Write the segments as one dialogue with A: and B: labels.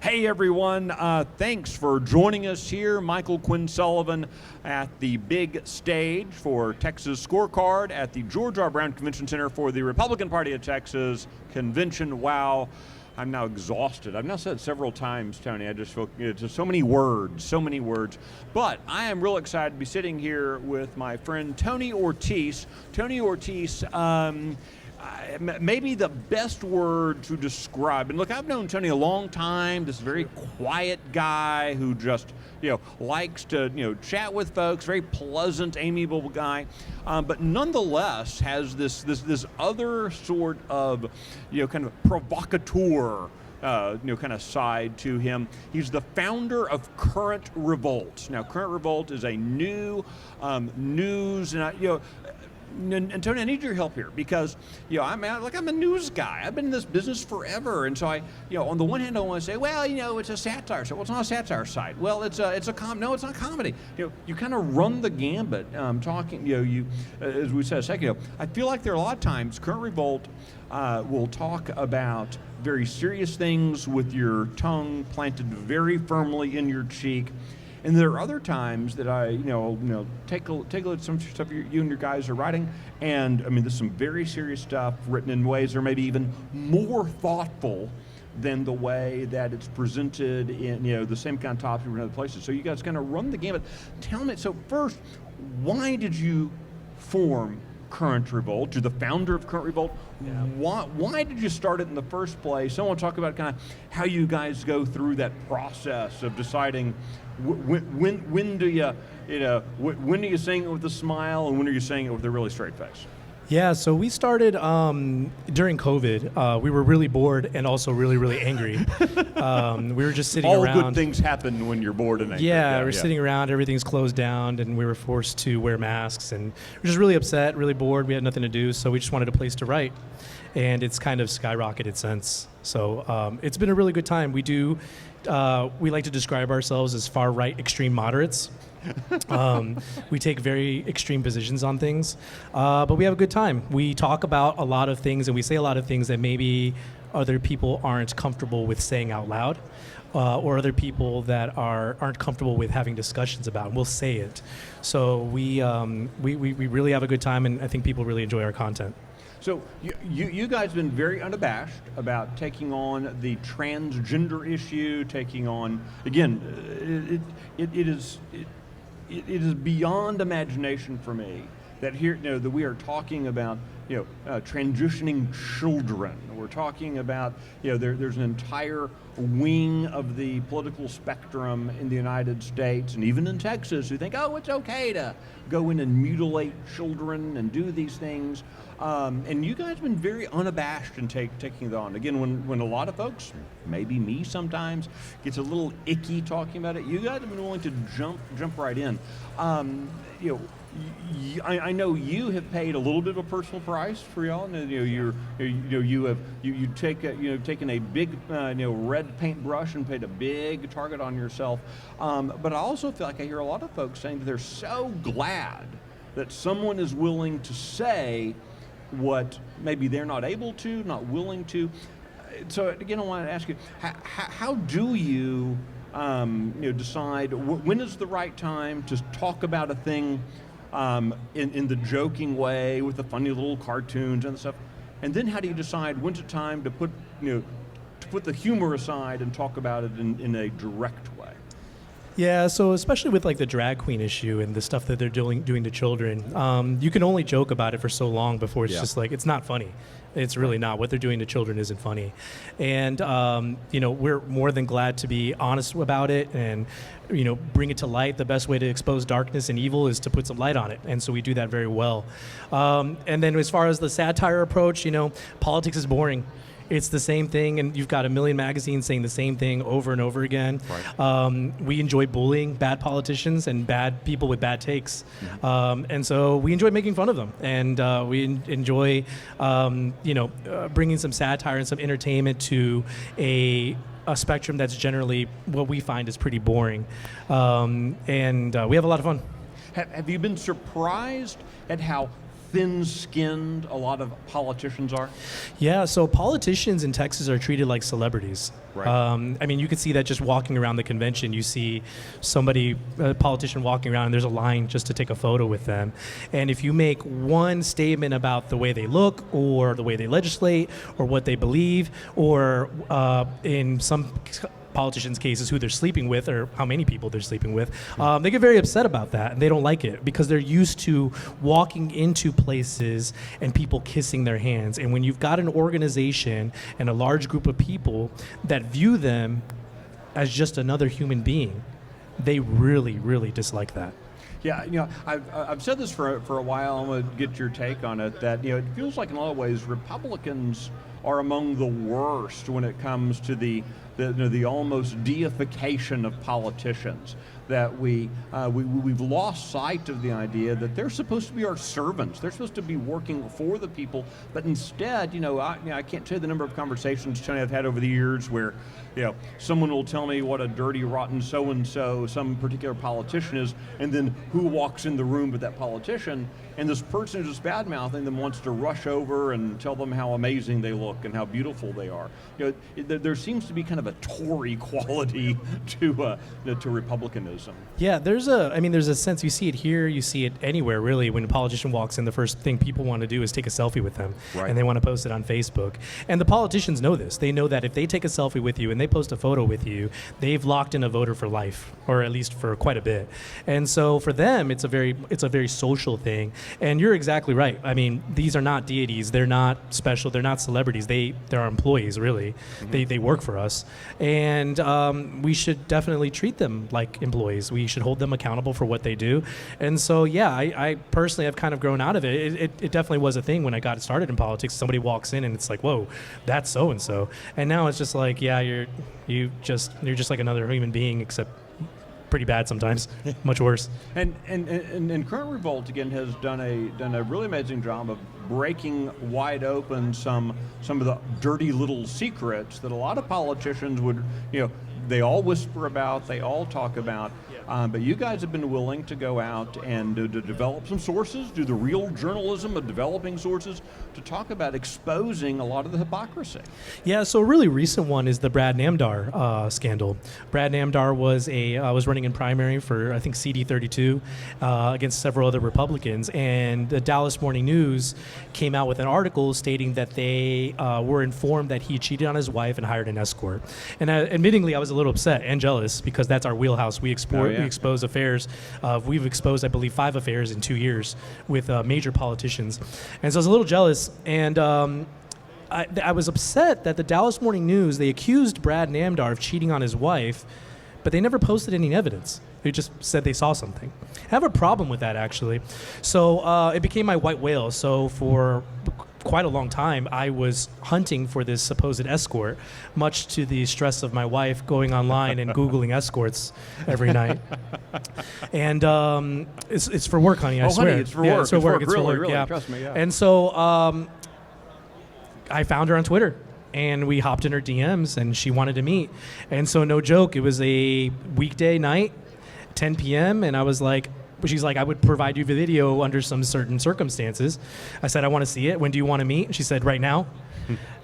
A: Hey everyone, thanks for joining us here. Michael Quinn Sullivan at the big stage for Texas Scorecard at the George R. Brown Convention Center for the Republican Party of Texas Convention. Wow, I'm now exhausted. I've now said it several times, Tony. I just feel just so many words. But I am real excited to be sitting here with my friend Tony Ortiz. Tony Ortiz, maybe the best word to describe, and look, I've known Tony a long time, this very quiet guy who just, likes to, chat with folks, very pleasant, amiable guy, but nonetheless has this other sort of, kind of provocateur, kind of side to him. He's the founder of Current Revolt. Now, Current Revolt is a new news, and Tony, I need your help here because, I'm a news guy. I've been in this business forever, and so I, on the one hand, I want to say, well, it's a satire site. Well, it's not a satire site. Well, no, it's not comedy. You kind of run the gambit. Talking, as we said a second ago, I feel like there are a lot of times Current Revolt will talk about very serious things with your tongue planted very firmly in your cheek. And there are other times that I, take a look at some stuff you and your guys are writing, and there's some very serious stuff written in ways that are maybe even more thoughtful than the way that it's presented in, the same kind of topics in other places. So you guys kind of run the gamut. Tell me, so first, why did you form Current Revolt? You're the founder of Current Revolt. Yeah. Why did you start it in the first place? I want to talk about kind of how you guys go through that process of deciding when do you sing it with a smile and when are you saying it with a really straight face?
B: Yeah, so we started during COVID. We were really bored and also really, really angry. We were just sitting around.
A: All good things happen when you're bored and angry.
B: Yeah, we're sitting around, everything's closed down, and we were forced to wear masks. And we're just really upset, really bored. We had nothing to do, so we just wanted a place to write. And it's kind of skyrocketed since. So it's been a really good time. We like to describe ourselves as far-right extreme moderates. We take very extreme positions on things, but we have a good time. We talk about a lot of things and we say a lot of things that maybe other people aren't comfortable with saying out loud, or other people that aren't comfortable with having discussions about, and we'll say it. So we really have a good time, and I think people really enjoy our content.
A: So you guys have been very unabashed about taking on the transgender issue, taking on, again, it is beyond imagination for me that here, that we are talking about, transitioning children. We're talking about, there's an entire wing of the political spectrum in the United States and even in Texas who think, oh, it's okay to go in and mutilate children and do these things. And you guys have been very unabashed in taking it on. Again, when a lot of folks, maybe me sometimes, gets a little icky talking about it, you guys have been willing to jump right in. I know you have paid a little bit of a personal price for y'all. You've taken a big red paintbrush and paid a big target on yourself. But I also feel like I hear a lot of folks saying that they're so glad that someone is willing to say what maybe they're not able to, not willing to. So again, I want to ask you, how do you decide when is the right time to talk about a thing in the joking way with the funny little cartoons and stuff, and then how do you decide when's it time to put the humor aside and talk about it in a direct way?
B: Yeah, so especially with like the drag queen issue and the stuff that they're doing to children, you can only joke about it for so long before it's just like, it's not funny. It's really not. What they're doing to children isn't funny. And, we're more than glad to be honest about it and, bring it to light. The best way to expose darkness and evil is to put some light on it. And so we do that very well. And then as far as the satire approach, politics is boring. It's the same thing, and you've got a million magazines saying the same thing over and over again. Right. We enjoy bullying bad politicians and bad people with bad takes. Mm-hmm. And so we enjoy making fun of them. And we enjoy, bringing some satire and some entertainment to a spectrum that's generally what we find is pretty boring. And we have a lot of fun.
A: Have you been surprised at how thin-skinned a lot of politicians are?
B: Yeah, so politicians in Texas are treated like celebrities.
A: Right.
B: I mean, you could see that just walking around the convention. You see a politician walking around, and there's a line just to take a photo with them. And if you make one statement about the way they look, or the way they legislate, or what they believe, or in some politicians' cases who they're sleeping with or how many people they're sleeping with, they get very upset about that, and they don't like it because they're used to walking into places and people kissing their hands. And when you've got an organization and a large group of people that view them as just another human being, they really, really dislike that.
A: Yeah, I've said this for a while. I'm going to get your take on it. That it feels like in a lot of ways Republicans are among the worst when it comes to the almost deification of politicians. That we've lost sight of the idea that they're supposed to be our servants. They're supposed to be working for the people, but instead, I can't tell you the number of conversations, Tony, I've had over the years where, someone will tell me what a dirty, rotten so-and-so some particular politician is, and then who walks in the room but that politician, and this person who's just bad-mouthing them wants to rush over and tell them how amazing they look and how beautiful they are. There seems to be kind of a Tory quality to Republicanism.
B: Yeah, there's a sense, you see it here, you see it anywhere really. When a politician walks in, the first thing people want to do is take a selfie with them,
A: right.
B: And they want to post it on Facebook. And the politicians know this. They know that if they take a selfie with you and they post a photo with you, they've locked in a voter for life, or at least for quite a bit. And so for them, it's a very social thing. And you're exactly right. I mean, these are not deities. They're not special. They're not celebrities. They're our employees, really. Mm-hmm. They work for us. And we should definitely treat them like employees. We should hold them accountable for what they do. And so, yeah, I personally have kind of grown out of it. It definitely was a thing when I got started in politics. Somebody walks in and it's like, whoa, that's so-and-so. And now it's just like, yeah, you're just like another human being, except pretty bad sometimes, much worse.
A: And current Revolt again has done a really amazing job of breaking wide open some of the dirty little secrets that a lot of politicians would, they all whisper about, they all talk about. But you guys have been willing to go out and to develop some sources, do the real journalism of developing sources to talk about exposing a lot of the hypocrisy.
B: Yeah, so a really recent one is the Brad Namdar scandal. Brad Namdar was running in primary for, I think, CD32 against several other Republicans, and the Dallas Morning News came out with an article stating that they were informed that he cheated on his wife and hired an escort. And admittingly, I was a little upset and jealous because that's our wheelhouse. We expose affairs. We've exposed, I believe, 5 affairs in 2 years with major politicians. And so I was a little jealous. And I was upset that the Dallas Morning News, they accused Brad Namdar of cheating on his wife, but they never posted any evidence. They just said they saw something. I have a problem with that, actually. So it became my white whale. So for quite a long time, I was hunting for this supposed escort, much to the stress of my wife going online and Googling escorts every night. And it's for work, honey, I swear.
A: Honey, it's for work.
B: It's for work.
A: Really,
B: yeah.
A: Trust me, yeah.
B: And so I found her on Twitter, and we hopped in her DMs, and she wanted to meet. And so, no joke, it was a weekday night, 10 p.m., and I was like, she's like, I would provide you the video under some certain circumstances. I said, I want to see it. When do you want to meet? She said, right now.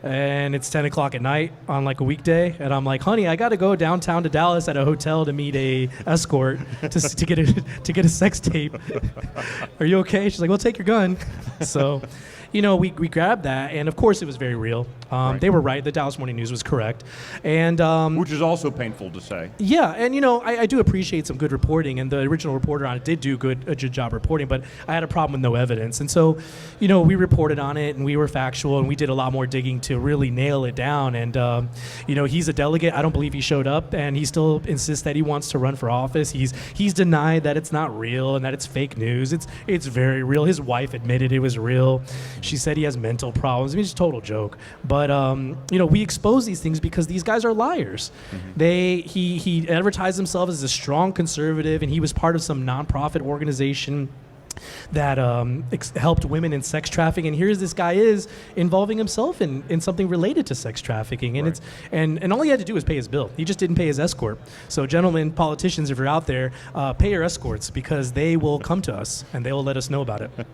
B: And it's 10 o'clock at night on like a weekday. And I'm like, honey, I got to go downtown to Dallas at a hotel to meet a escort to get a sex tape. Are you okay? She's like, well, take your gun. So, we grabbed that. And of course it was very real.
A: Right.
B: They were right. The Dallas Morning News was correct. And
A: which is also painful to say.
B: Yeah. And, I do appreciate some good reporting. And the original reporter on it did do a good job reporting. But I had a problem with no evidence. And so, we reported on it, and we were factual, and we did a lot more digging to really nail it down. And, he's a delegate. I don't believe he showed up, and he still insists that he wants to run for office. He's denied that it's not real and that it's fake news. It's very real. His wife admitted it was real. She said he has mental problems. I mean, it's a total joke. But, we expose these things because these guys are liars. Mm-hmm. He advertised himself as a strong conservative, and he was part of some nonprofit organization that helped women in sex trafficking. And here's this guy is involving himself in something related to sex trafficking. And
A: Right.
B: and all he had to do was pay his bill. He just didn't pay his escort. So gentlemen, politicians, if you're out there, pay your escorts, because they will come to us and they will let us know about it.
A: All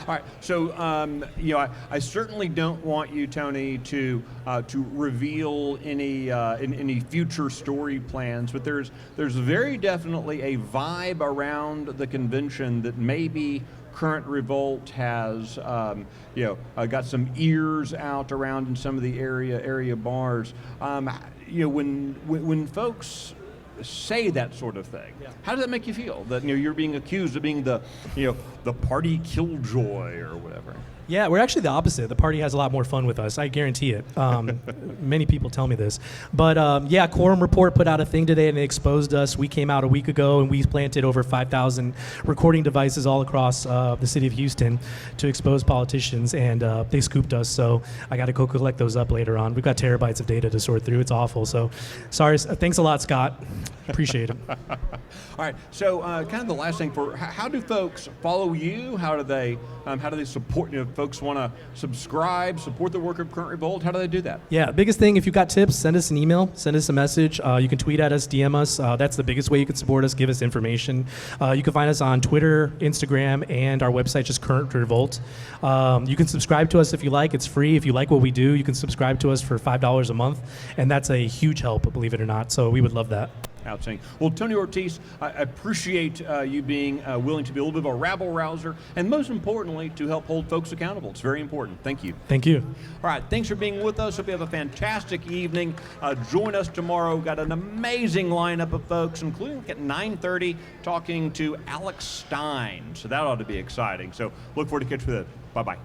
A: right. So, I certainly don't want you, Tony, to reveal any future story plans, but there's very definitely a vibe around the convention that maybe current Revolt has got some ears out around in some of the area bars. When folks say that sort of thing, how does that make you feel? That you're being accused of being the party killjoy or whatever.
B: Yeah, we're actually the opposite. The party has a lot more fun with us. I guarantee it. Many people tell me this. But Quorum Report put out a thing today and they exposed us. We came out a week ago and we planted over 5,000 recording devices all across the city of Houston to expose politicians, and they scooped us. So I got to go collect those up later on. We've got terabytes of data to sort through. It's awful. So sorry. Thanks a lot, Scott. Appreciate it.
A: All right. So kind of the last thing, how do folks follow you? How do they support you? If folks want to subscribe, support the work of Current Revolt, how do they do that?
B: Yeah, biggest thing, if you've got tips, send us an email, send us a message. You can tweet at us, DM us. That's the biggest way you can support us, give us information. You can find us on Twitter, Instagram, and our website, just Current Revolt. You can subscribe to us if you like. It's free. If you like what we do, you can subscribe to us for $5 a month, and that's a huge help, believe it or not. So we would love that.
A: Outstanding. Well, Tony Ortiz, I appreciate you being willing to be a little bit of a rabble-rouser, and most importantly, to help hold folks accountable. It's very important. Thank you.
B: Thank you.
A: All right, thanks for being with us. Hope you have a fantastic evening. Join us tomorrow. Got an amazing lineup of folks, including at 9:30, talking to Alex Stein. So that ought to be exciting. So look forward to catching you then. Bye-bye.